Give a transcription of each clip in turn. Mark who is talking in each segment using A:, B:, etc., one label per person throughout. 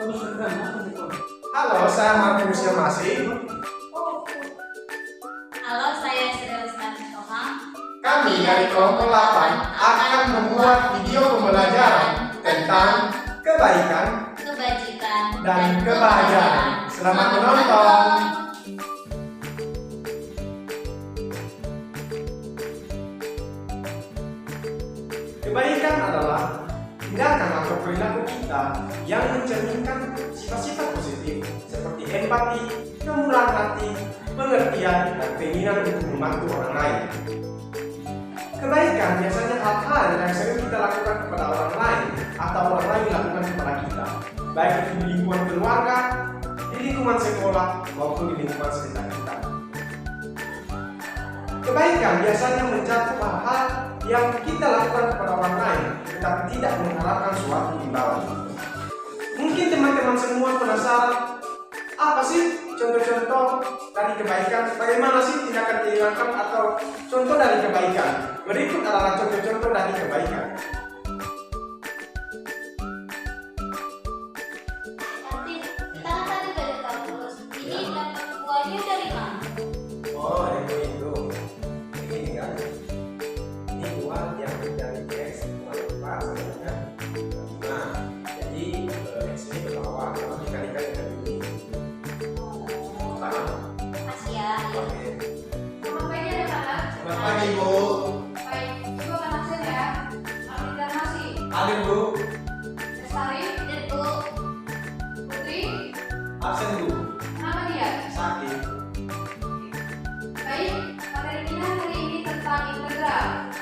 A: Halo, saya Martinus Yomasi.
B: Halo, saya Sri Toha.
A: Kami dari kelompok 8 akan membuat video pembelajaran tentang kebaikan
B: kebajikan
A: dan kebahagiaan. Selamat menonton. Kebaikan adalah tindakan atau perilaku kita yang mencerminkan sifat-sifat positif seperti empati, kemurahan hati, pengertian, dan keinginan untuk membantu orang lain. Kebaikan biasanya hal-hal yang sering kita lakukan kepada orang lain atau orang lain lakukan kepada kita, baik itu di lingkungan keluarga, di lingkungan sekolah, maupun di lingkungan sekitar kita. Kebaikan biasanya mencakup hal-hal yang kita lakukan kepada orang lain, tetapi tidak mengharapkan suatu imbalan. Mungkin teman-teman semua penasaran, apa sih contoh-contoh dari kebaikan? Bagaimana sih tindakan dilakukan atau contoh dari kebaikan? Berikut adalah contoh-contoh dari kebaikan.
B: Nanti kita kan tadi belajar kampus. Ini dapat buahnya dari mana?
A: Oh, itu. Ini kan. Ini buah yang dari X berapa sebenarnya? 5. Jadi X ini berlawan kalau dikalikan dengan ini. Paham?
B: Makasih ya.
A: Oke.
C: Selamat pagi anak-anak.
A: Selamat pagi, Bu.
C: Baik, ibu akan absen ya. Alvin dan Masih,
A: Hadir, Bu.
C: Lestari,
B: Dan Bu,
C: Putri,
A: Absen, Bu.
C: kenapa dia?
A: Sakit.
C: Baik, materi kita hari ini tentang integral.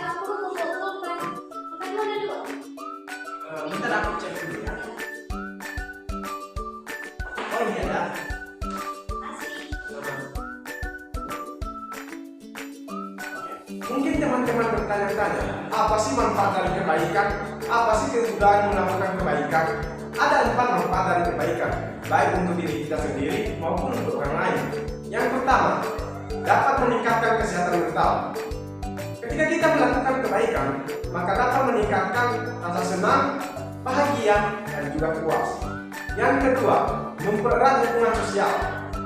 B: aku kumpul kan. Makan lu ada dua.
A: Bentar aku cek dulu ya. Oh, ini ada.
B: Makasih.
A: Mungkin teman-teman bertanya-tanya, apa sih manfaat dari kebaikan? Apa sih kemudahan melakukan kebaikan? Ada 4 manfaat dari kebaikan, baik untuk diri kita sendiri maupun untuk orang lain. Yang pertama, dapat meningkatkan kesehatan mental. Ketika kita melakukan kebaikan, maka dapat meningkatkan rasa senang, bahagia, dan juga puas. Yang kedua, mempererat hubungan sosial.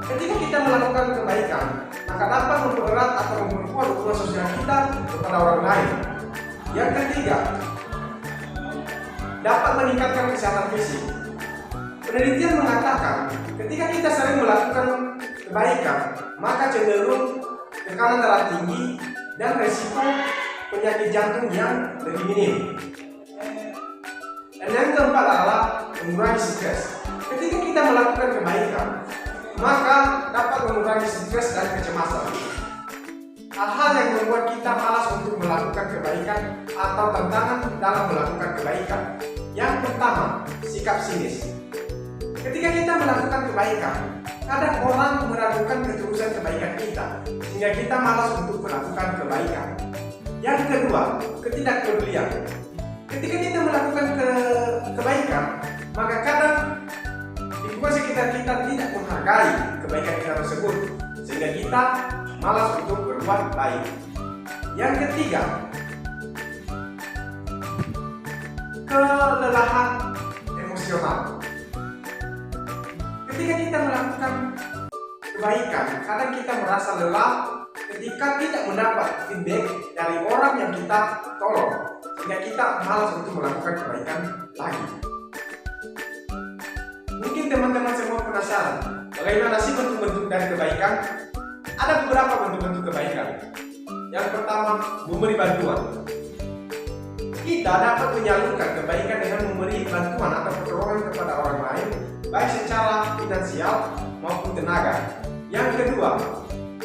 A: Ketika kita melakukan kebaikan, maka dapat mempererat atau memperkuat hubungan sosial kita kepada orang lain. Yang ketiga, dapat meningkatkan kesehatan fisik. Penelitian mengatakan, ketika kita sering melakukan kebaikan, maka cenderung tekanan darah tinggi dan resiko penyakit jantung yang lebih minim. Dan yang keempat adalah mengurangi stres. Ketika kita melakukan kebaikan, maka dapat mengurangi stres dan kecemasan. Hal-hal yang membuat kita malas untuk melakukan kebaikan atau tantangan dalam melakukan kebaikan. Yang pertama, sikap sinis. Ketika kita melakukan kebaikan, kadang orang meragukan ketulusan kebaikan kita, sehingga kita malas untuk melakukan kebaikan. Yang kedua, ketidakpedulian. Ketika kita melakukan kebaikan, maka kadang lingkungan sekitar kita tidak menghargai kebaikan kita tersebut, sehingga kita malas untuk berbuat baik. Yang ketiga, kelelahan emosional. Ketika kita melakukan kebaikan, kadang kita merasa lelah ketika tidak mendapat feedback dari orang yang kita tolong, sehingga kita malas untuk melakukan kebaikan lagi. Mungkin teman-teman semua penasaran, bagaimana sih bentuk-bentuk dari kebaikan? Ada beberapa bentuk-bentuk kebaikan. Yang pertama, memberi bantuan. Kita dapat menyalurkan kebaikan dengan memberi bantuan atau pertolongan kepada orang lain, baik secara finansial maupun tenaga. Yang kedua,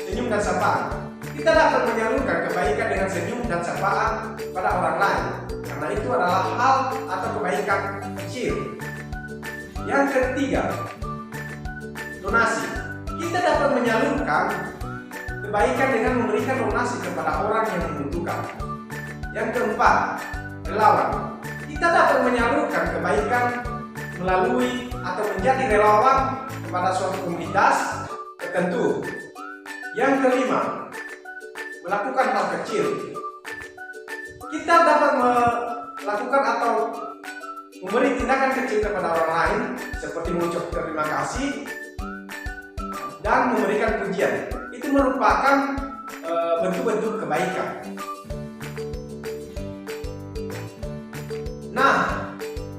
A: senyum dan sapaan. Kita dapat menyalurkan kebaikan dengan senyum dan sapaan pada orang lain, karena itu adalah hal atau kebaikan kecil. Yang ketiga, donasi. Kita dapat menyalurkan kebaikan dengan memberikan donasi kepada orang yang membutuhkan. Yang keempat, relawan. Kita dapat menyalurkan kebaikan melalui atau menjadi relawan kepada suatu komunitas, tertentu. Yang kelima, melakukan hal kecil. Kita dapat melakukan atau memberi tindakan kecil kepada orang lain seperti mengucap terima kasih dan memberikan pujian. Itu merupakan bentuk-bentuk kebaikan. Nah,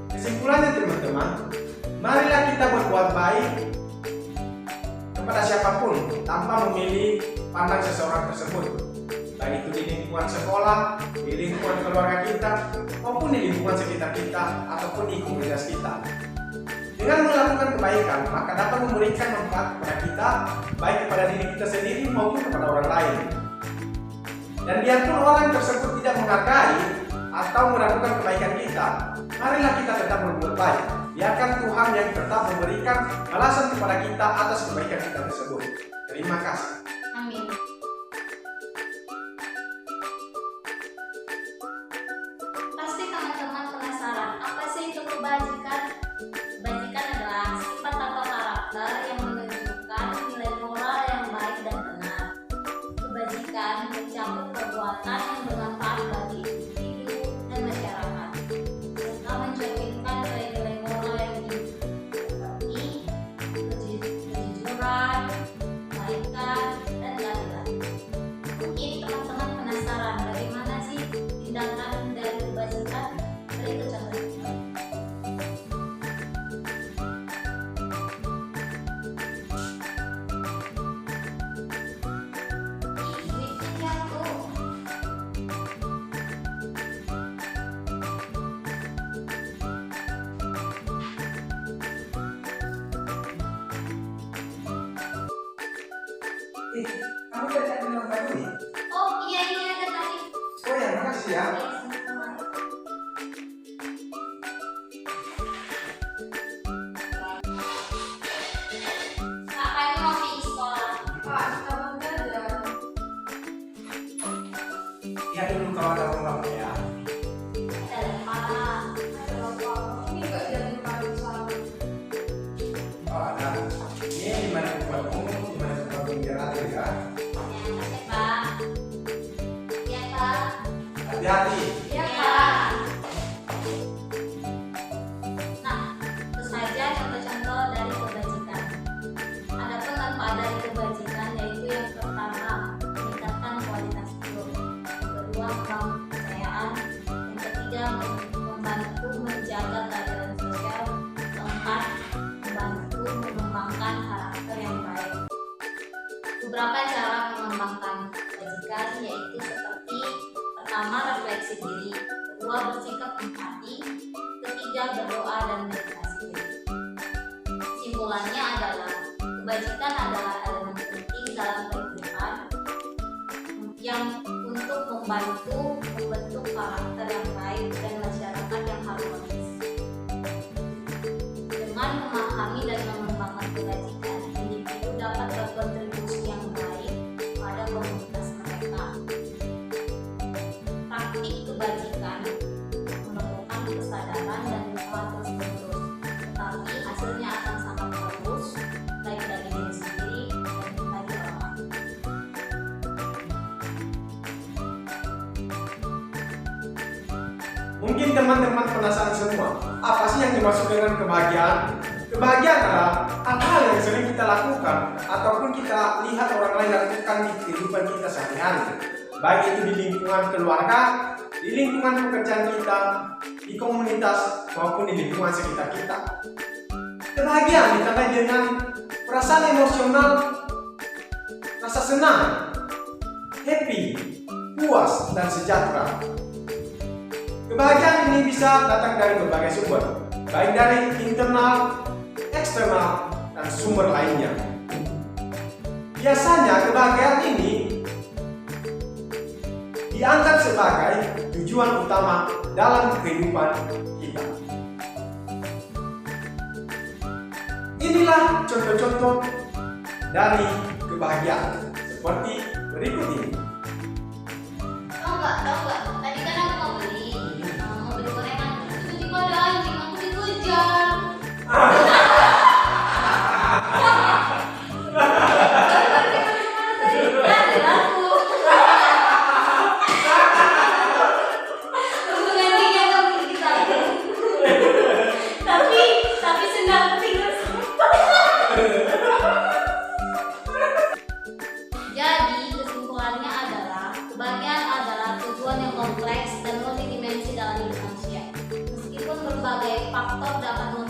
A: kesimpulannya teman-teman, marilah kita berbuat baik kepada siapapun tanpa memilih pandang seseorang tersebut, baik itu di lingkungan sekolah, di lingkungan keluarga kita, maupun di lingkungan sekitar kita ataupun di komunitas kita. Dengan melakukan kebaikan, maka dapat memberikan manfaat kepada kita, baik kepada diri kita sendiri maupun kepada orang lain. Dan biarpun orang tersebut tidak menghargai atau melakukan kebaikan kita, marilah kita tetap berbuat baik. Biarkan Tuhan yang tetap memberikan balasan kepada kita atas kebaikan kita tersebut. Terima kasih.
B: Amin. Pasti teman-teman penasaran, apa sih itu kebajikan? Kebajikan adalah sifat atau karakter yang menunjukkan nilai moral yang baik dan benar. Kebajikan mencakup perbuatan yang bermanfaat bagi individu dan masyarakat, serta mencerminkan nilai-nilai moral yang seperti kejujuran, kebaikan, dan keadilan. Mungkin teman-teman penasaran bagaimana sih tindakan dari kebajikan? Berikut contohnya. Duitnya jatuh.
A: Kamu tidak minum obat ini?
B: Oh iya ini ada tadi.
A: Oh ya, makasih ya.
B: Oke, sama-sama. Kak, kayaknya mau pergi sekolah.
C: Pak, kita belajar.
A: Lihat dulu kalau ada orang ya.
B: Ada lemah.
C: Ada Bapak. Ini nggak jadi paling salah.
A: Oh ada. Ini dimana buat umum, dimana buat pinggir ya.
B: Ya, makasih Pak. Iya Pak.
A: Hati-hati.
C: Iya,
B: Iya.
C: Pak.
B: Nah, itu saja contoh-contoh dari kebajikan. Adapun manfaat dari kebajikan yaitu yang pertama, meningkatkan kualitas hidup. Yang kedua, membangun kepercayaan. Yang ketiga, membantu menjaga keadilan sosial. Keempat, membantu mengembangkan karakter yang baik. Beberapa cara mengembangkan kebajikan yaitu seperti pertama, refleksi diri, kedua, bersikap empati, ketiga, berdoa dan meditasi diri. Kesimpulannya adalah kebajikan adalah elemen penting dalam kehidupan yang untuk membantu membentuk karakter yang baik dan masyarakat yang harmonis. Dengan memahami dan mengembangkan kebajikan, individu dapat berkontribusi yang baik pada komunitas mereka. Praktik kebajikan memerlukan kesadaran dan usaha terus-menerus, tetapi hasilnya akan sangat bagus, baik dari diri sendiri dan bagi orang lain.
A: Mungkin teman-teman penasaran semua, apa sih yang dimaksud dengan kebahagiaan? Kebahagiaan adalah hal-hal yang sering kita lakukan ataupun kita lihat orang lain lakukan di kehidupan kita sehari-hari, baik itu di lingkungan keluarga, di lingkungan pekerjaan kita, di komunitas maupun di lingkungan sekitar kita. Kebahagiaan ditandai dengan perasaan emosional, rasa senang, happy, puas, dan sejahtera. Kebahagiaan ini bisa datang dari berbagai sumber, baik dari internal, eksternal, dan sumber lainnya. Biasanya kebahagiaan ini dianggap sebagai tujuan utama dalam kehidupan kita. Inilah contoh-contoh dari kebahagiaan seperti berikut ini.
B: Tahu nggak? Tadi kan aku mau beli gorengan, tiba-tiba ada anjing, aku dikejar. sebagai faktor dapat